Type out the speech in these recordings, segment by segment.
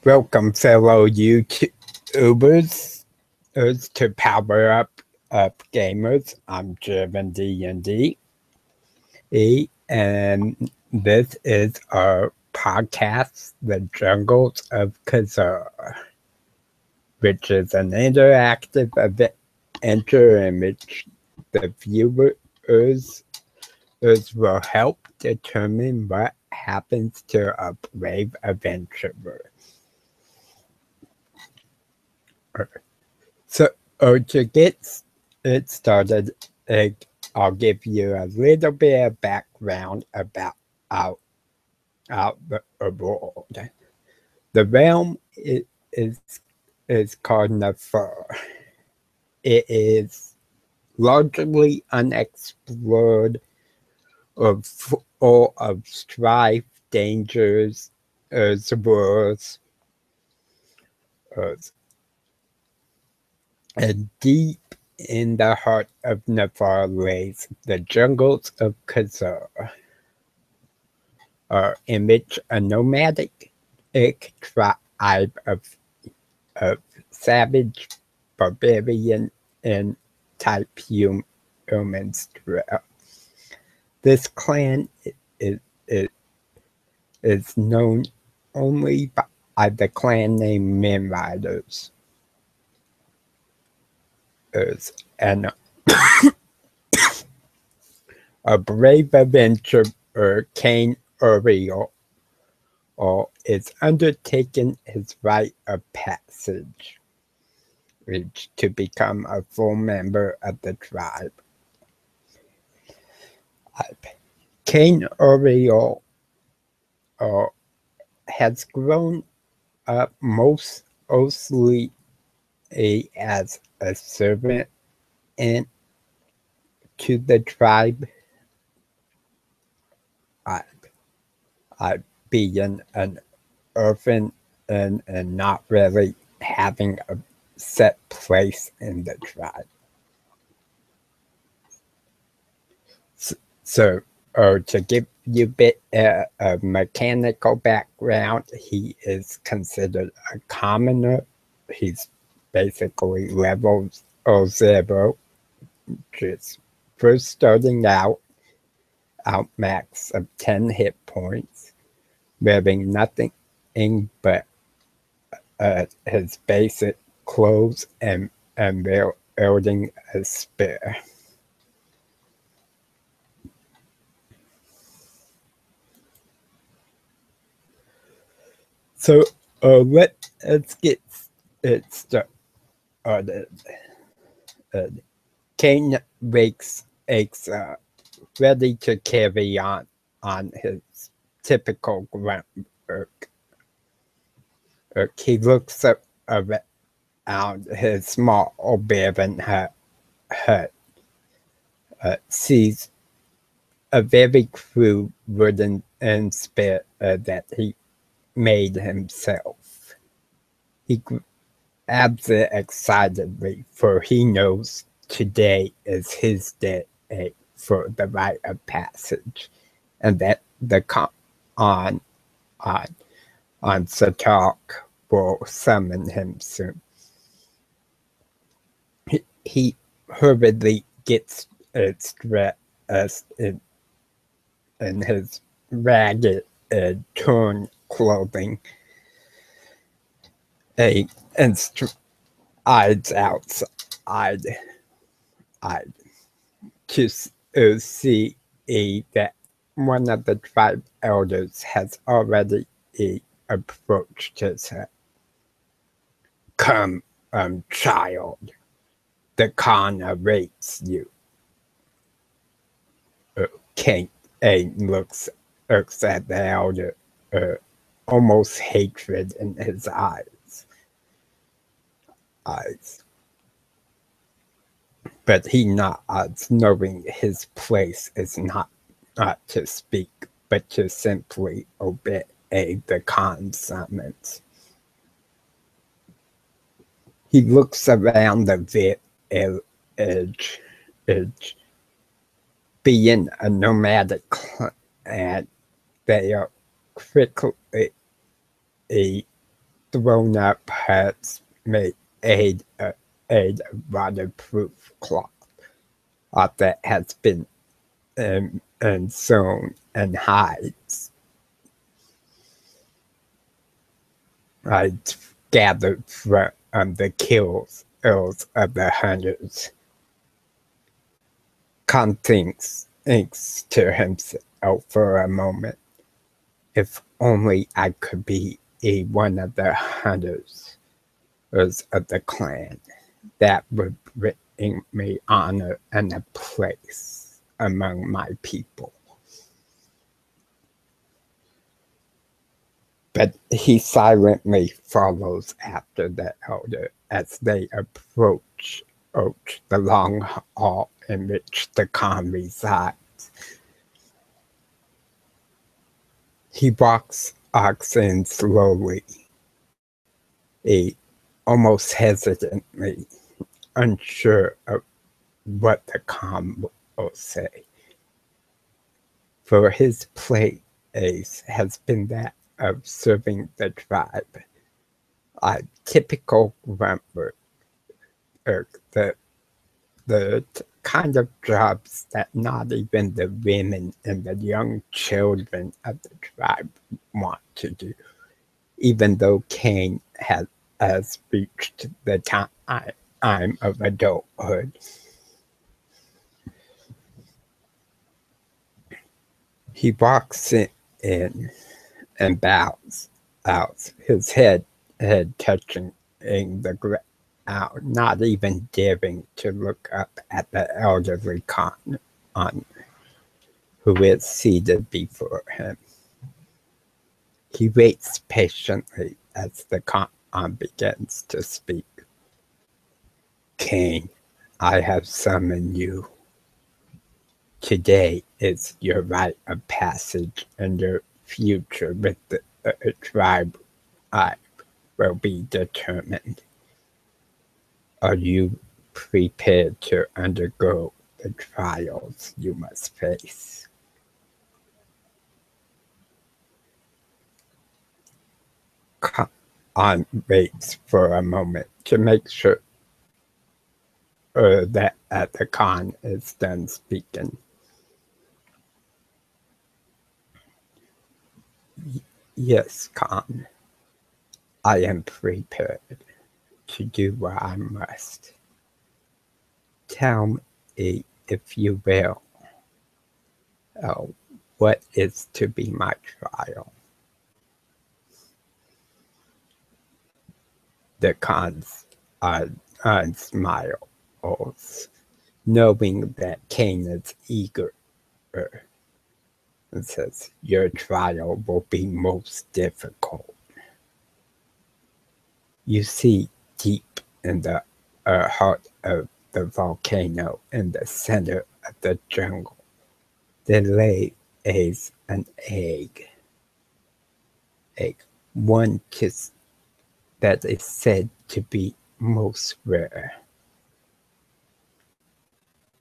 Welcome, fellow YouTubers, to Power Up Gamers. I'm German D&D, and this is our podcast, The Jungles of Kizar, which is an interactive adventure in which the viewers will help determine what happens to a brave adventurer. So, to get it started, I'll give you a little bit of background about the world. The realm is called Nefer. It is largely unexplored, full of strife, dangers, wars, and deep in the heart of Nefer lays the jungles of Kizar, in which a nomadic tribe of savage, barbarian, and type humans dwell. This clan is known only by the clan name Men Riders. And a brave adventurer, Kane Oriel, is undertaking his rite of passage to become a full member of the tribe. Kane Oriel has grown up mostly as a servant and to the tribe, being an orphan and not really having a set place in the tribe. So to give you a bit of mechanical background, he is considered a commoner. He's basically level 0, just first starting out max of 10 hit points, wearing nothing but his basic clothes and wielding a spear. So let's get it started. Kane wakes ready to carry on his typical grunt work. He looks up around his small barren hut, sees a very crude wooden spear that he made himself. He grabs it excitedly, for he knows today is his day for the rite of passage, and that the on Satark will summon him soon. He hurriedly gets dressed in his ragged, torn clothing, and strides outside to see that one of the tribe elders has already approached his hut. "Come, child, the Khan awaits you." Kane looks at the elder, almost hatred in his eyes. But he nods, knowing his place is not to speak, but to simply obey the Khan's summons. He looks around the village. Being a nomadic clan, they are quickly thrown-up huts made a waterproof cloth that has been sewn and hides gathered from the kills of the hunters. Khan thinks to himself for a moment, if only I could be one of the hunters of the clan, that would bring me honor and a place among my people. But he silently follows after the elder as they approach the long hall in which the Khan resides. He walks in slowly, almost hesitantly, unsure of what the Khan will say. For his place has been that of serving the tribe, a typical grunt work, the kind of jobs that not even the women and the young children of the tribe want to do, even though Kane has reached the time of adulthood. He walks in and bows out, his head touching the ground, not even daring to look up at the elderly Khan who is seated before him. He waits patiently as the Khan begins to speak. Kane, I have summoned you. Today is your rite of passage, and your future with the tribe will be determined. Are you prepared to undergo the trials you must face? Khan waits for a moment to make sure that the Khan is done speaking. Yes, Khan, I am prepared to do what I must. Tell me, if you will, what is to be my trial? The Khan's smiles, knowing that Kane is eager, and says, your trial will be most difficult. You see, deep in the heart of the volcano in the center of the jungle, there lays an egg. One kiss that is said to be most rare.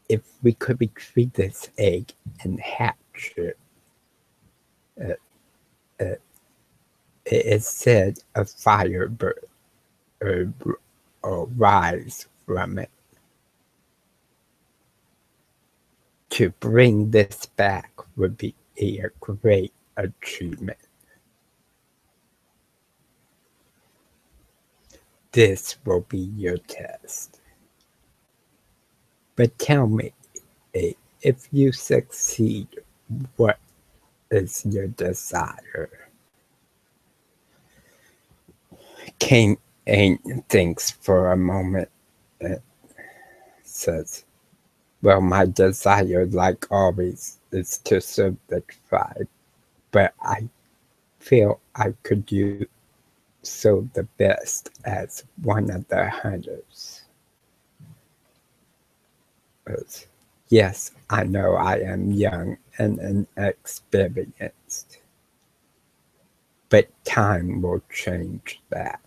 If we could retrieve this egg and hatch it, it is said a firebird will rise from it. To bring this back would be a great achievement. This will be your test. But tell me, if you succeed, what is your desire? Kane thinks for a moment and says, well, my desire, like always, is to serve the tribe, but I feel I could do so the best as one of the hunters. Yes, I know I am young and inexperienced, but time will change that.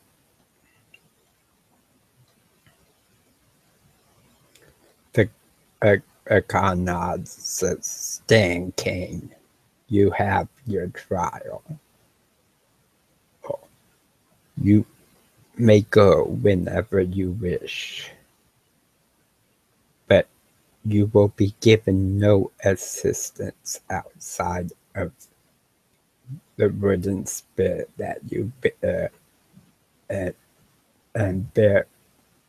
The Khan nods, says, stand, Kane. You have your trial. You may go whenever you wish, but you will be given no assistance outside of the wooden spirit that you and bear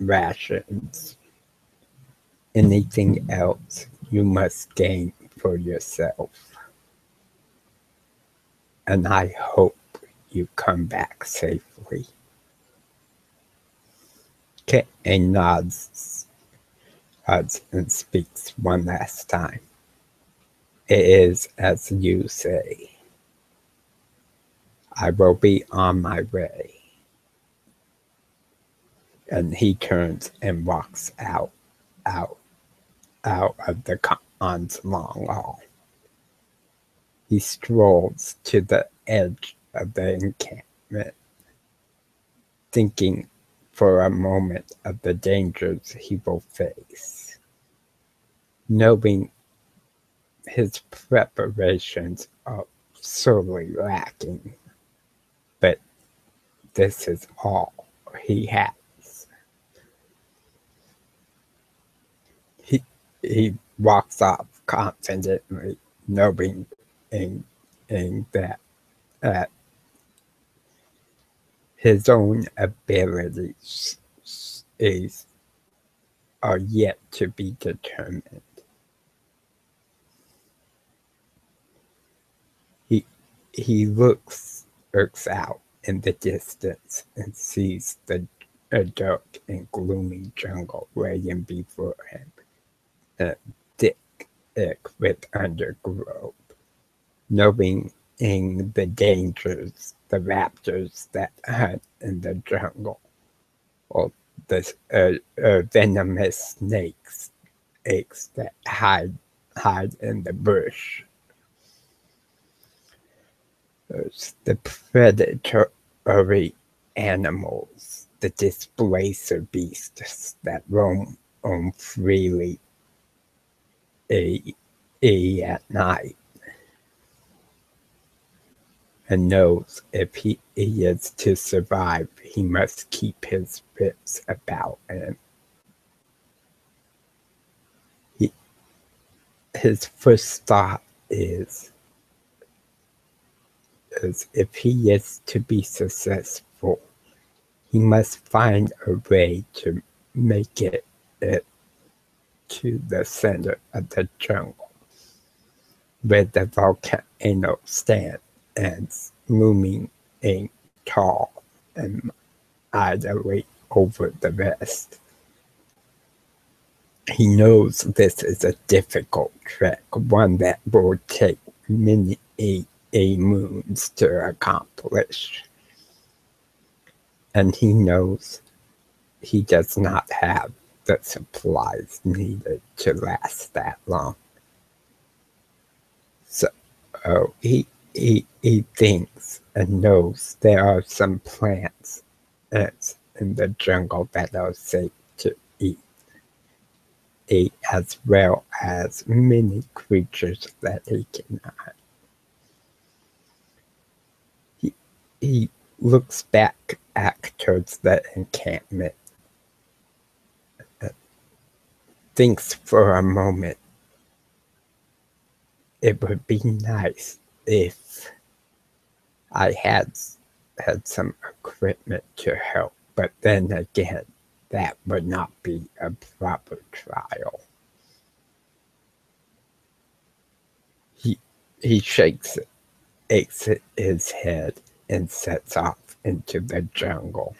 rations. Anything else you must gain for yourself. And I hope you come back safely. Kane nods and speaks one last time. It is as you say. I will be on my way. And he turns and walks out of the Khan's long hall. He strolls to the edge of the encampment, thinking for a moment of the dangers he will face, knowing his preparations are sorely lacking, but this is all he has. He walks off confidently, knowing that his own abilities are yet to be determined. He looks out in the distance and sees a dark and gloomy jungle laying before him, thick with undergrowth, knowing the dangers, the raptors that hunt in the jungle, or the venomous snakes that hide in the bush. There's the predatory animals, the displacer beasts that roam freely at night, and knows if he is to survive, he must keep his wits about him. His first thought is if he is to be successful, he must find a way to make it to the center of the jungle, where the volcano stands looming tall and idly over the rest. He knows this is a difficult trek, one that will take many moons to accomplish. And he knows he does not have the supplies needed to last that long. So he thinks and knows there are some plants in the jungle that are safe to eat, as well as many creatures that he can hunt. He looks back towards the encampment, thinks for a moment. It would be nice if I had some equipment to help, but then again, that would not be a proper trial. He shakes his head and sets off into the jungle.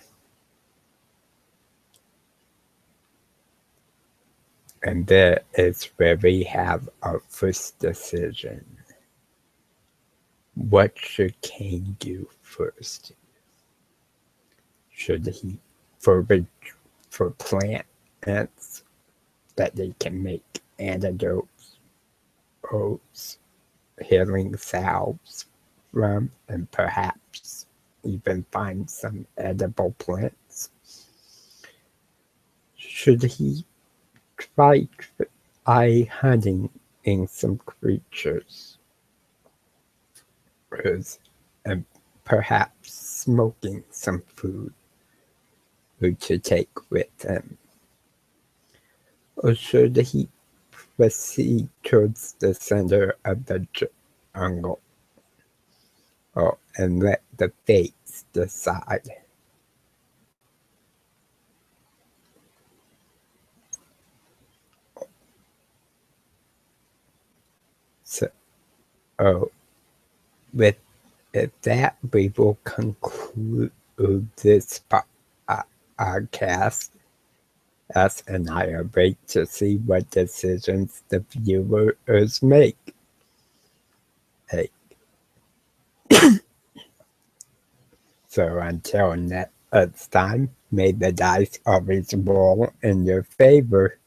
And there is where we have our first decision. What should Kane do first? Should he forage for plants that they can make antidotes, oats, healing salves from, and perhaps even find some edible plants? Should he try hunting in some creatures and perhaps smoking some food who to take with him. Or should he proceed towards the center of the jungle? And let the fates decide. So, with that, we will conclude this podcast. Us and I are waiting to see what decisions the viewers make. Hey. So until next time, may the dice always roll in your favor.